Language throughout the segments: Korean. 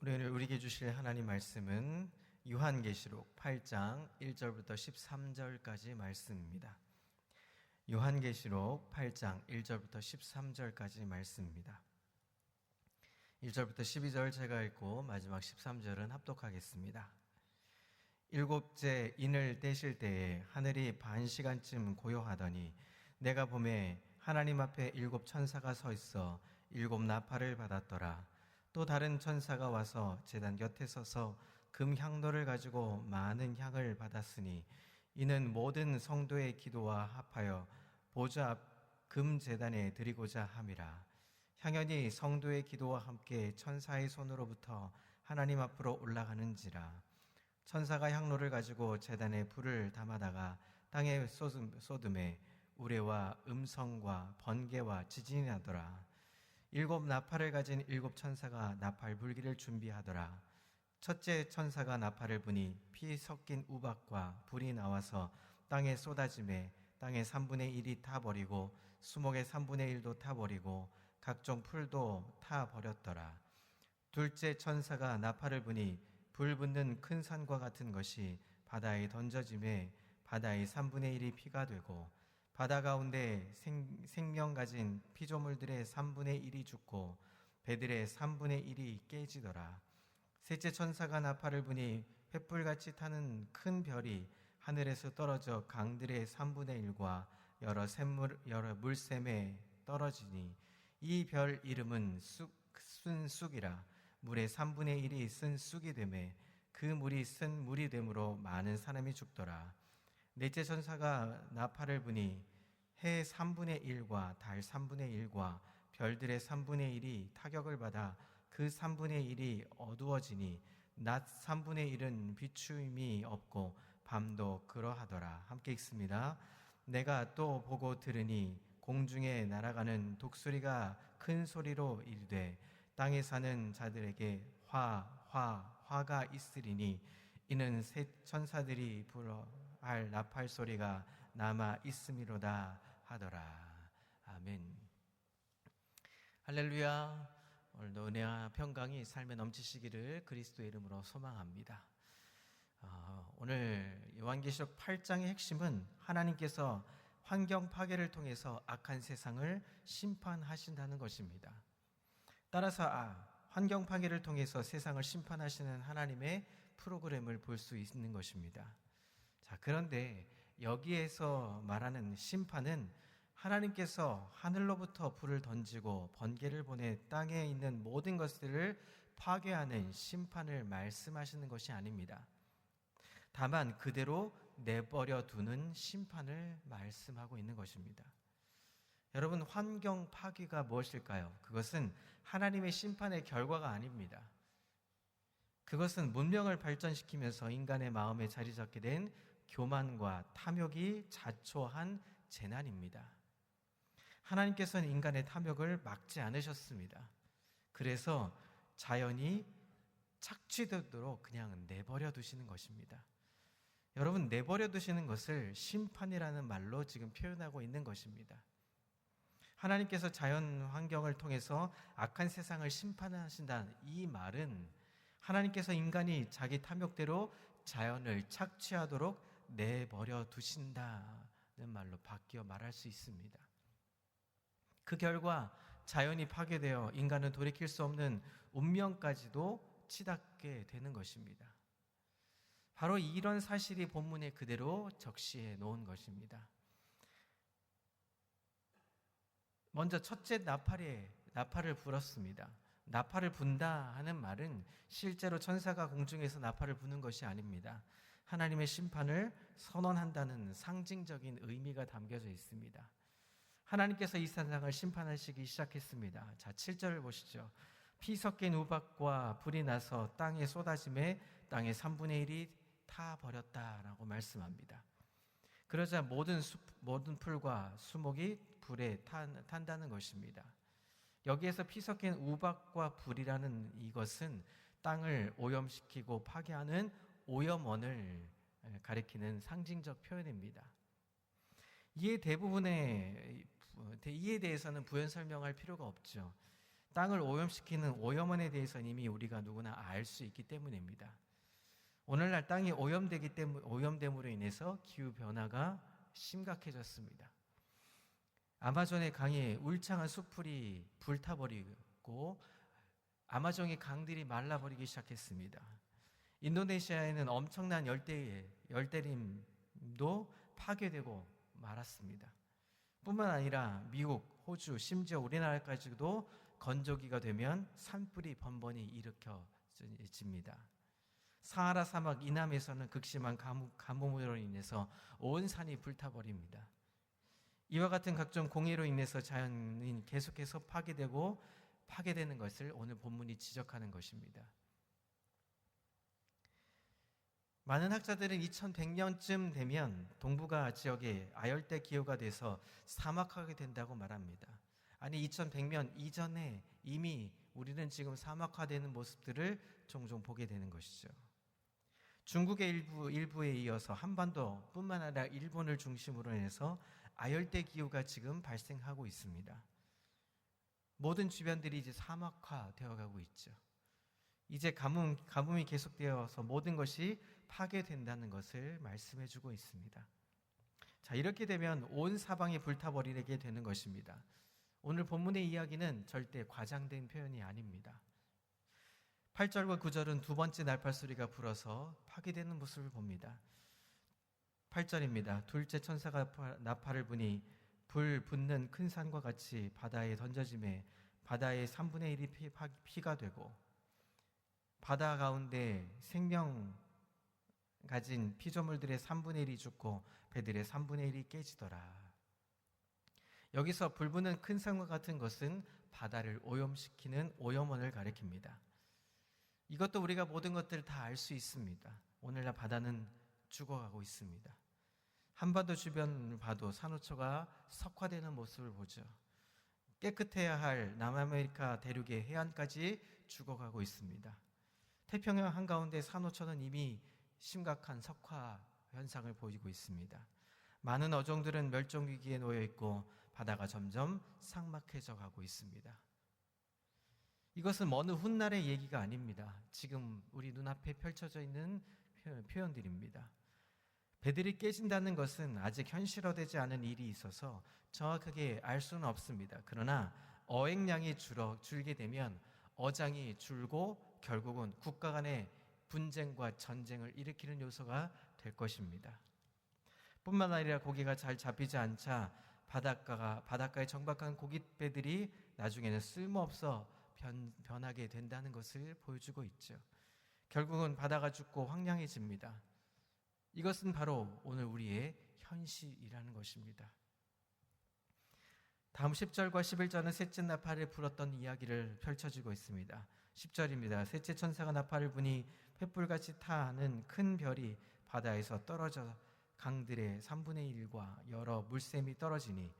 오늘 우리에게 주실 하나님 말씀은 요한계시록 8장 1절부터 13절까지 말씀입니다. 요한계시록 8장 1절부터 13절까지 말씀입니다. 1절부터 12절 제가 읽고 마지막 13절은 합독하겠습니다. 일곱째 인을 떼실 때에 하늘이 반 시간쯤 고요하더니 내가 보매 하나님 앞에 일곱 천사가 서 있어 일곱 나팔을 받았더라. 또 다른 천사가 와서 제단 곁에 서서 금 향로를 가지고 많은 향을 받았으니 이는 모든 성도의 기도와 합하여 보좌 앞 금 제단에 드리고자 함이라. 향연이 성도의 기도와 함께 천사의 손으로부터 하나님 앞으로 올라가는지라. 천사가 향로를 가지고 제단에 불을 담아다가 땅에 쏟음에 우레와 음성과 번개와 지진이 나더라. 일곱 나팔을 가진 일곱 천사가 나팔 불기를 준비하더라. 첫째 천사가 나팔을 부니 피 섞인 우박과 불이 나와서 땅에 쏟아짐에 땅의 3분의 1이 타버리고 수목의 3분의 1도 타버리고 각종 풀도 타버렸더라. 둘째 천사가 나팔을 부니 불 붙는 큰 산과 같은 것이 바다에 던져짐에 바다의 3분의 1이 피가 되고 바다 가운데 생명 가진 피조물들의 3분의 1이 죽고 배들의 3분의 1이 깨지더라. 셋째 천사가 나팔을 부니 횃불같이 타는 큰 별이 하늘에서 떨어져 강들의 3분의 1과 여러 물샘에 떨어지니 이 별 이름은 쓴 쑥이라. 물의 3분의 1이 쓴 쑥이 되매 그 물이 쓴 물이 되므로 많은 사람이 죽더라. 넷째 천사가 나팔을 부니 해 3분의 1과 달 3분의 1과 별들의 3분의 1이 타격을 받아 그 3분의 1이 어두워지니 낮 3분의 1은 비추임이 없고 밤도 그러하더라. 함께 읽습니다. 내가 또 보고 들으니 공중에 날아가는 독수리가 큰 소리로 이르되 땅에 사는 자들에게 화가 있으리니 이는 새 천사들이 불어할 나팔 소리가 남아 있음이로다 하더라. 아멘. 할렐루야. 오늘도 은혜와 평강이 삶에 넘치시기를 그리스도의 이름으로 소망합니다. 오늘 요한계시록 8장의 핵심은 하나님께서 환경 파괴를 통해서 악한 세상을 심판하신다는 것입니다. 따라서 환경 파괴를 통해서 세상을 심판하시는 하나님의 프로그램을 볼 수 있는 것입니다. 자, 그런데 여기에서 말하는 심판은 하나님께서 하늘로부터 불을 던지고 번개를 보내 땅에 있는 모든 것들을 파괴하는 심판을 말씀하시는 것이 아닙니다. 다만 그대로 내버려 두는 심판을 말씀하고 있는 것입니다. 여러분, 환경 파괴가 무엇일까요? 그것은 하나님의 심판의 결과가 아닙니다. 그것은 문명을 발전시키면서 인간의 마음에 자리 잡게 된 교만과 탐욕이 자초한 재난입니다. 하나님께서는 인간의 탐욕을 막지 않으셨습니다. 그래서 자연이 착취되도록 그냥 내버려 두시는 것입니다. 여러분, 내버려 두시는 것을 심판이라는 말로 지금 표현하고 있는 것입니다. 하나님께서 자연 환경을 통해서 악한 세상을 심판하신다는 이 말은 하나님께서 인간이 자기 탐욕대로 자연을 착취하도록 내버려 두신다는 말로 바뀌어 말할 수 있습니다. 그 결과 자연이 파괴되어 인간은 돌이킬 수 없는 운명까지도 치닫게 되는 것입니다. 바로 이런 사실이 본문에 그대로 적시해 놓은 것입니다. 먼저 첫째 나팔을 불었습니다. 나팔을 분다 하는 말은 실제로 천사가 공중에서 나팔을 부는 것이 아닙니다. 하나님의 심판을 선언한다는 상징적인 의미가 담겨져 있습니다. 하나님께서 이 세상을 심판하시기 시작했습니다. 자, 7절을 보시죠. 피 섞인 우박과 불이 나서 땅에 쏟아짐에 땅의 3분의 1이 타버렸다라고 말씀합니다. 그러자 모든 풀과 수목이 불에 탄다는 것입니다. 여기에서 피 섞인 우박과 불이라는 이것은 땅을 오염시키고 파괴하는 오염원을 가리키는 상징적 표현입니다. 이에 대해서는 부연 설명할 필요가 없죠. 땅을 오염시키는 오염원에 대해서는 이미 우리가 누구나 알 수 있기 때문입니다. 오늘날 땅이 오염됨으로 인해서 기후변화가 심각해졌습니다. 아마존의 강에 울창한 숲풀이 불타버리고 아마존의 강들이 말라버리기 시작했습니다. 인도네시아에는 엄청난 열대림도 파괴되고 말았습니다. 뿐만 아니라 미국, 호주, 심지어 우리나라까지도 건조기가 되면 산불이 번번이 일으켜집니다. 사하라 사막 이남에서는 극심한 가뭄으로 인해서 온 산이 불타버립니다. 이와 같은 각종 공해로 인해서 자연이 계속해서 파괴되는 것을 오늘 본문이 지적하는 것입니다. 많은 학자들은 2100년쯤 되면 동북아 지역에 아열대 기후가 돼서 사막화가 된다고 말합니다. 아니 2100년 이전에 이미 우리는 지금 사막화되는 모습들을 종종 보게 되는 것이죠. 중국의 일부에 이어서 한반도뿐만 아니라 일본을 중심으로 해서 아열대 기후가 지금 발생하고 있습니다. 모든 주변들이 이제 사막화되어 가고 있죠. 이제 가뭄이 계속되어서 모든 것이 파괴된다는 것을 말씀해 주고 있습니다. 자, 이렇게 되면 온 사방이 불타버리게 되는 것입니다. 오늘 본문의 이야기는 절대 과장된 표현이 아닙니다. 8절과 9절은 두 번째 나팔 소리가 불어서 파괴되는 모습을 봅니다. 8절입니다. 둘째 천사가 나팔을 부니 불 붙는 큰 산과 같이 바다에 던져짐에 바다의 3분의 1이 피가 되고 바다 가운데 생명 가진 피조물들의 3분의 1이 죽고 배들의 3분의 1이 깨지더라. 여기서 불 붙는 큰 산과 같은 것은 바다를 오염시키는 오염원을 가리킵니다. 이것도 우리가 모든 것들을 다 알 수 있습니다. 오늘날 바다는 죽어가고 있습니다. 한반도 주변을 봐도 산호초가 석화되는 모습을 보죠. 깨끗해야 할 남아메리카 대륙의 해안까지 죽어가고 있습니다. 태평양 한가운데 산호초는 이미 심각한 석화 현상을 보이고 있습니다. 많은 어종들은 멸종 위기에 놓여 있고 바다가 점점 삭막해져 가고 있습니다. 이것은 어느 훗날의 얘기가 아닙니다. 지금 우리 눈앞에 펼쳐져 있는 표현들입니다. 배들이 깨진다는 것은 아직 현실화되지 않은 일이 있어서 정확하게 알 수는 없습니다. 그러나 어획량이 줄게 되면 어장이 줄고 결국은 국가 간의 분쟁과 전쟁을 일으키는 요소가 될 것입니다. 뿐만 아니라 고기가 잘 잡히지 않자 바닷가에 정박한 고깃배들이 나중에는 쓸모없어 변하게 된다는 것을 보여주고 있죠. 결국은 바다가 죽고 황량해집니다. 이것은 바로 오늘 우리의 현실이라는 것입니다. 다음 10절과 11절은 셋째 나팔을 불었던 이야기를 펼쳐주고 있습니다. 10절입니다. 셋째 천사가 나팔을 부니 횃불같이 타는 큰 별이 바다에서 떨어져 강들의 3분의 1과 여러 물샘이 떨어지니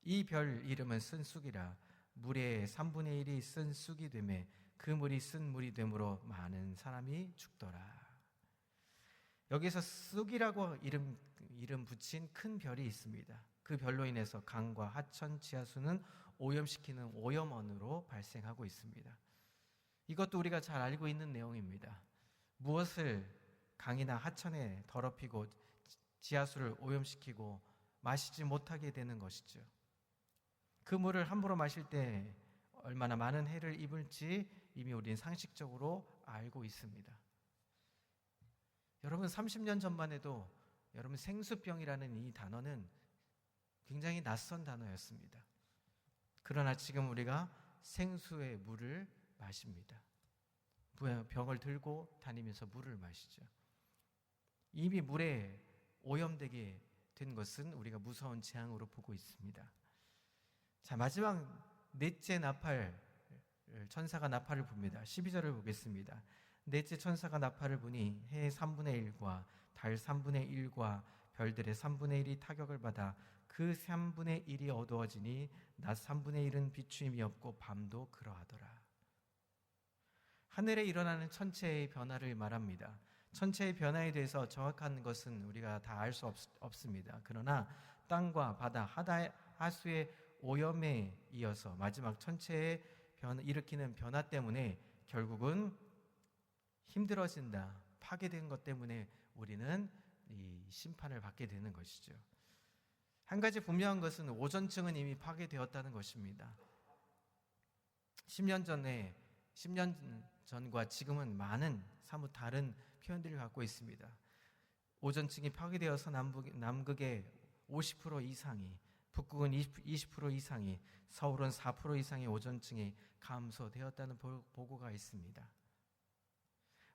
이 별 이름은 쓴 쑥이라. 물의 3분의 1이 쓴 쑥이 되매 그 물이 쓴 물이 되므로 많은 사람이 죽더라. 여기서 쑥이라고 이름 붙인 큰 별이 있습니다. 그 별로 인해서 강과 하천, 지하수는 오염시키는 오염원으로 발생하고 있습니다. 이것도 우리가 잘 알고 있는 내용입니다. 무엇을 강이나 하천에 더럽히고 지하수를 오염시키고 마시지 못하게 되는 것이죠. 그 물을 함부로 마실 때 얼마나 많은 해를 입을지 이미 우리는 상식적으로 알고 있습니다. 여러분 30년 전만 해도 여러분 생수병이라는 이 단어는 굉장히 낯선 단어였습니다. 그러나 지금 우리가 생수의 물을 마십니다. 병을 들고 다니면서 물을 마시죠. 이미 물에 오염되게 된 것은 우리가 무서운 재앙으로 보고 있습니다. 자, 마지막 넷째 나팔, 천사가 나팔을 붑니다. 12절을 보겠습니다. 넷째 천사가 나팔을 부니 해의 3분의 1과 달 3분의 1과 별들의 3분의 1이 타격을 받아 그 3분의 1이 어두워지니 낮 3분의 1은 비추임이 없고 밤도 그러하더라. 하늘에 일어나는 천체의 변화를 말합니다. 천체의 변화에 대해서 정확한 것은 우리가 다 알 수 없습니다. 그러나 땅과 바다, 하수의 오염에 이어서 마지막 천체의 일으키는 변화 때문에 결국은 힘들어진다, 파괴된 것 때문에 우리는 이 심판을 받게 되는 것이죠. 한 가지 분명한 것은 오존층은 이미 파괴되었다는 것입니다. 10년 전과 지금은 많은 사뭇 다른 표현들을 갖고 있습니다. 오존층이 파괴되어서 남극의 50% 이상이, 북극은 20% 이상이, 서울은 4% 이상의 오존층이 감소되었다는 보고가 있습니다.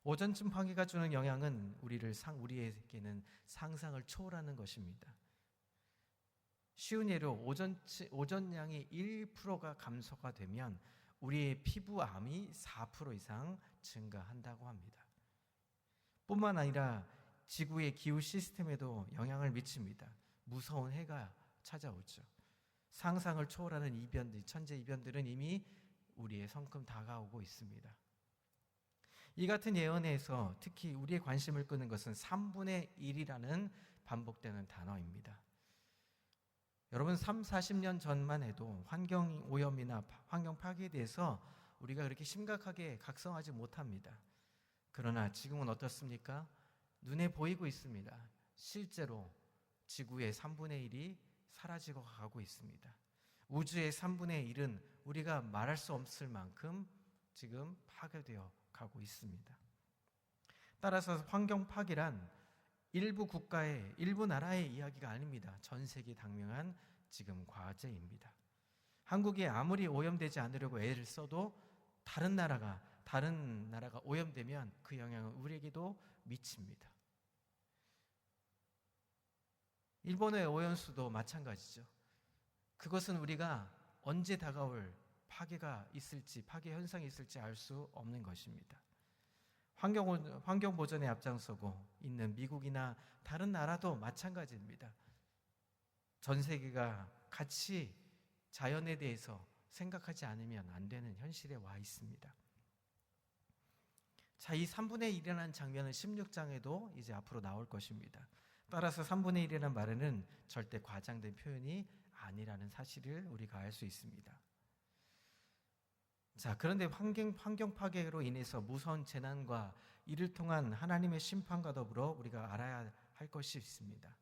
오존층 파괴가 주는 영향은 우리에게는 상상을 초월하는 것입니다. 쉬운 예로 오존량이 1%가 감소가 되면 우리의 피부암이 4% 이상 증가한다고 합니다. 뿐만 아니라 지구의 기후 시스템에도 영향을 미칩니다. 무서운 해가 찾아오죠. 상상을 초월하는 이변들, 천재 이변들은 이미 우리의 성큼 다가오고 있습니다. 이 같은 예언에서 특히 우리의 관심을 끄는 것은 3분의 1이라는 반복되는 단어입니다. 여러분 40년 전만 해도 환경 오염이나 환경 파괴에 대해서 우리가 그렇게 심각하게 각성하지 못합니다. 그러나 지금은 어떻습니까? 눈에 보이고 있습니다. 실제로 지구의 3분의 1이 사라지고 가고 있습니다. 우주의 3분의 1은 우리가 말할 수 없을 만큼 지금 파괴되어 가고 있습니다. 따라서 환경 파괴란 일부 국가의, 일부 나라의 이야기가 아닙니다. 전 세계 당면한 지금 과제입니다. 한국이 아무리 오염되지 않으려고 애를 써도 다른 나라가 오염되면 그 영향은 우리에게도 미칩니다. 일본의 오염수도 마찬가지죠. 그것은 우리가 언제 다가올 파괴가 있을지, 파괴 현상이 있을지 알 수 없는 것입니다. 환경 보전에 앞장서고 있는 미국이나 다른 나라도 마찬가지입니다. 전 세계가 같이 자연에 대해서 생각하지 않으면 안 되는 현실에 와 있습니다. 자, 이 3분의 1이라는 장면은 16장에도 이제 앞으로 나올 것입니다. 따라서 3분의 1이라는 말에는 절대 과장된 표현이 아니라는 사실을 우리가 알 수 있습니다. 자, 그런데 환경 파괴로 인해서 무서운 재난과 이를 통한 하나님의 심판과 더불어 우리가 알아야 할 것이 있습니다.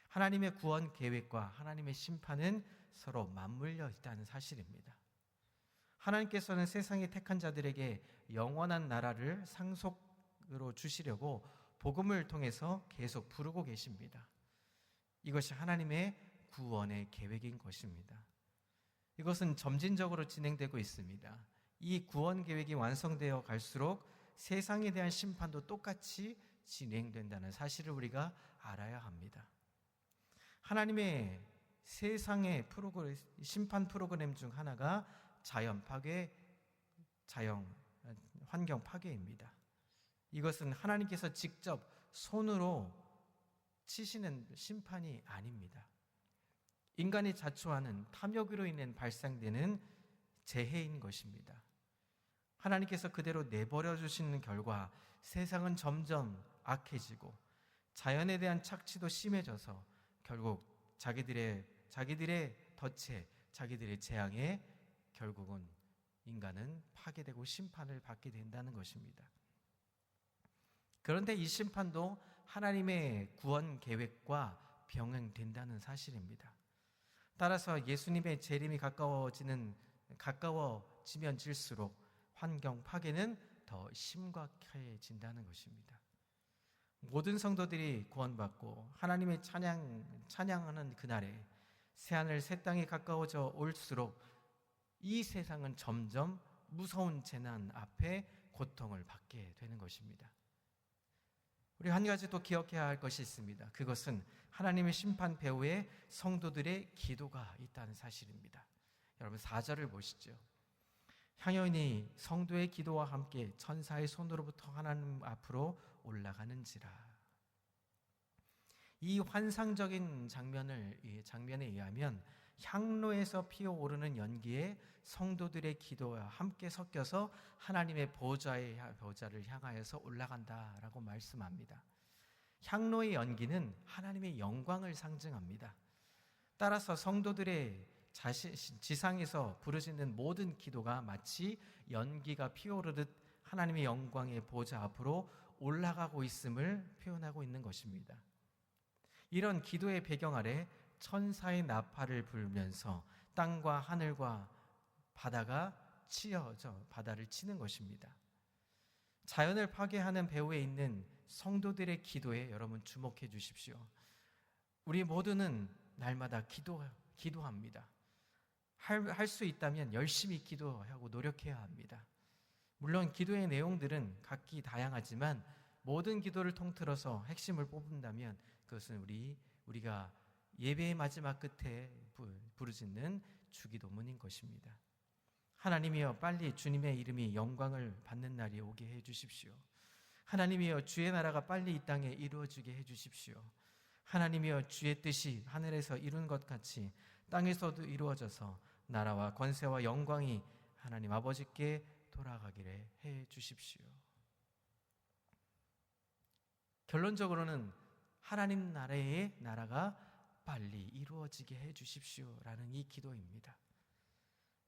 하나님의 구원 계획과 하나님의 심판은 서로 맞물려 있다는 사실입니다. 하나님께서는 세상의 택한 자들에게 영원한 나라를 상속으로 주시려고 복음을 통해서 계속 부르고 계십니다. 이것이 하나님의 구원의 계획인 것입니다. 이것은 점진적으로 진행되고 있습니다. 이 구원 계획이 완성되어 갈수록 세상에 대한 심판도 똑같이 진행된다는 사실을 우리가 알아야 합니다. 하나님의 세상의 심판 프로그램 중 하나가 환경 파괴입니다. 이것은 하나님께서 직접 손으로 치시는 심판이 아닙니다. 인간이 자초하는 탐욕으로 인해 발생되는 재해인 것입니다. 하나님께서 그대로 내버려 주시는 결과 세상은 점점 악해지고 자연에 대한 착취도 심해져서 결국 자기들의 덫에, 자기들의 재앙에 결국은 인간은 파괴되고 심판을 받게 된다는 것입니다. 그런데 이 심판도 하나님의 구원 계획과 병행된다는 사실입니다. 따라서 예수님의 재림이 가까워지면 질수록 환경 파괴는 더 심각해진다는 것입니다. 모든 성도들이 구원받고 하나님의 찬양하는 그날에 새하늘 새 땅이 가까워져 올수록 이 세상은 점점 무서운 재난 앞에 고통을 받게 되는 것입니다. 우리 한 가지 또 기억해야 할 것이 있습니다. 그것은 하나님의 심판 배후에 성도들의 기도가 있다는 사실입니다. 여러분 4절을 보시죠. 향연이 성도의 기도와 함께 천사의 손으로부터 하나님 앞으로 올라가는지라. 이 환상적인 장면에 의하면 향로에서 피어오르는 연기에 성도들의 기도와 함께 섞여서 하나님의 보좌를 향하여서 올라간다라고 말씀합니다. 향로의 연기는 하나님의 영광을 상징합니다. 따라서 성도들의 지상에서 부르짖는 모든 기도가 마치 연기가 피오르듯 하나님의 영광의 보좌 앞으로 올라가고 있음을 표현하고 있는 것입니다. 이런 기도의 배경 아래 천사의 나팔을 불면서 땅과 하늘과 바다가 치어져 바다를 치는 것입니다. 자연을 파괴하는 배후에 있는 성도들의 기도에 여러분 주목해 주십시오. 우리 모두는 날마다 기도합니다. 할 수 있다면 열심히 기도하고 노력해야 합니다. 물론 기도의 내용들은 각기 다양하지만 모든 기도를 통틀어서 핵심을 뽑는다면 그것은 우리가 예배의 마지막 끝에 부르짖는 주기도문인 것입니다. 하나님이여 빨리 주님의 이름이 영광을 받는 날이 오게 해 주십시오. 하나님이여 주의 나라가 빨리 이 땅에 이루어지게 해 주십시오. 하나님이여 주의 뜻이 하늘에서 이룬 것 같이 땅에서도 이루어져서 나라와 권세와 영광이 하나님 아버지께 돌아가기를 해 주십시오. 결론적으로는 하나님 나라의 나라가 빨리 이루어지게 해 주십시오라는 이 기도입니다.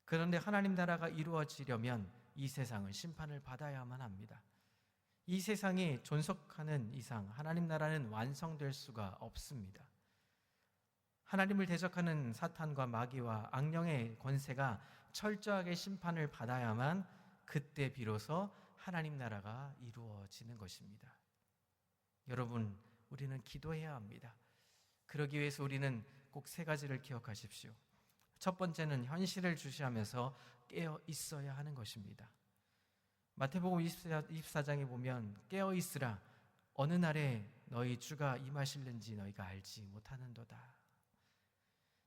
그런데 하나님 나라가 이루어지려면 이 세상은 심판을 받아야만 합니다. 이 세상이 존속하는 이상 하나님 나라는 완성될 수가 없습니다. 하나님을 대적하는 사탄과 마귀와 악령의 권세가 철저하게 심판을 받아야만 그때 비로소 하나님 나라가 이루어지는 것입니다. 여러분, 우리는 기도해야 합니다. 그러기 위해서 우리는 꼭 세 가지를 기억하십시오. 첫 번째는 현실을 주시하면서 깨어 있어야 하는 것입니다. 마태복음 24장에 보면 깨어 있으라 어느 날에 너희 주가 임하실는지 너희가 알지 못하는도다.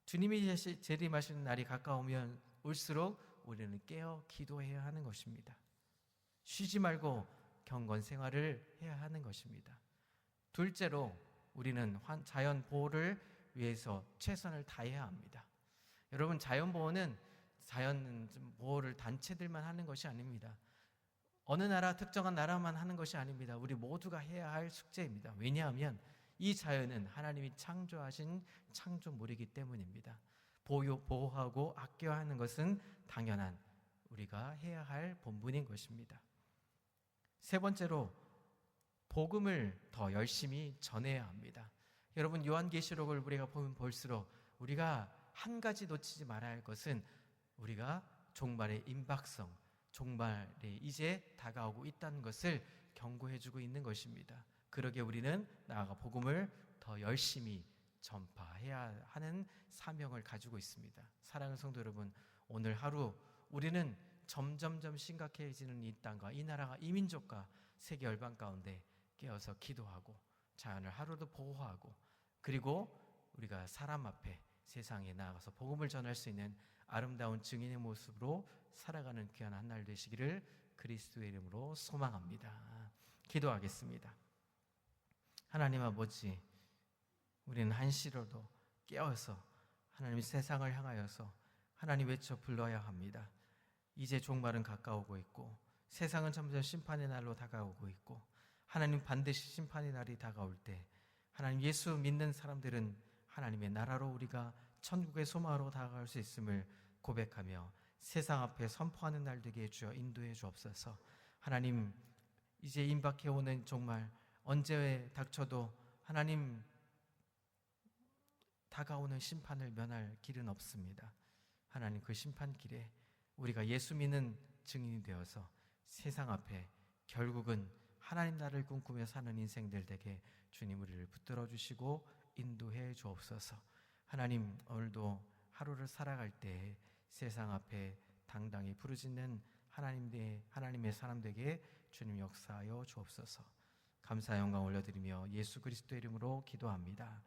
주님이 재림하시는 날이 가까우면 올수록 우리는 깨어 기도해야 하는 것입니다. 쉬지 말고 경건 생활을 해야 하는 것입니다. 둘째로 우리는 자연 보호를 위해서 최선을 다해야 합니다. 여러분, 자연 보호는 자연 보호를 단체들만 하는 것이 아닙니다. 어느 나라, 특정한 나라만 하는 것이 아닙니다. 우리 모두가 해야 할 숙제입니다. 왜냐하면 이 자연은 하나님이 창조하신 창조물이기 때문입니다. 보호하고 아껴야 하는 것은 당연한 우리가 해야 할 본분인 것입니다. 세 번째로 복음을 더 열심히 전해야 합니다. 여러분, 요한계시록을 우리가 보면 볼수록 우리가 한 가지 놓치지 말아야 할 것은 우리가 종말의 임박성, 종말이 이제 다가오고 있다는 것을 경고해주고 있는 것입니다. 그러기에 우리는 나아가 복음을 더 열심히 전파해야 하는 사명을 가지고 있습니다. 사랑하는 성도 여러분, 오늘 하루 우리는 점점점 심각해지는 이 땅과 이 나라가 이 민족과 세계 열방 가운데 깨어서 기도하고 자연을 하루도 보호하고 그리고 우리가 사람 앞에 세상에 나아가서 복음을 전할 수 있는 아름다운 증인의 모습으로 살아가는 귀한 한 날 되시기를 그리스도의 이름으로 소망합니다. 기도하겠습니다. 하나님 아버지, 우리는 한시로도 깨어서 하나님 세상을 향하여서 하나님 외쳐 불러야 합니다. 이제 종말은 가까우고 있고 세상은 점점 심판의 날로 다가오고 있고 하나님 반드시 심판의 날이 다가올 때 하나님 예수 믿는 사람들은 하나님의 나라로 우리가 천국의 소망으로 다가갈 수 있음을 고백하며 세상 앞에 선포하는 날 되게 해주어 인도해 주옵소서. 하나님, 이제 임박해오는 정말 언제 닥쳐도 하나님 다가오는 심판을 면할 길은 없습니다. 하나님, 그 심판길에 우리가 예수 믿는 증인이 되어서 세상 앞에 결국은 하나님 나라를 꿈꾸며 사는 인생들 되게 주님 우리를 붙들어 주시고 인도해 주옵소서. 하나님, 오늘도 하루를 살아갈 때 세상 앞에 당당히 부르짖는 하나님의 사람 되게 주님 역사하여 주옵소서. 감사 영광 올려드리며 예수 그리스도의 이름으로 기도합니다.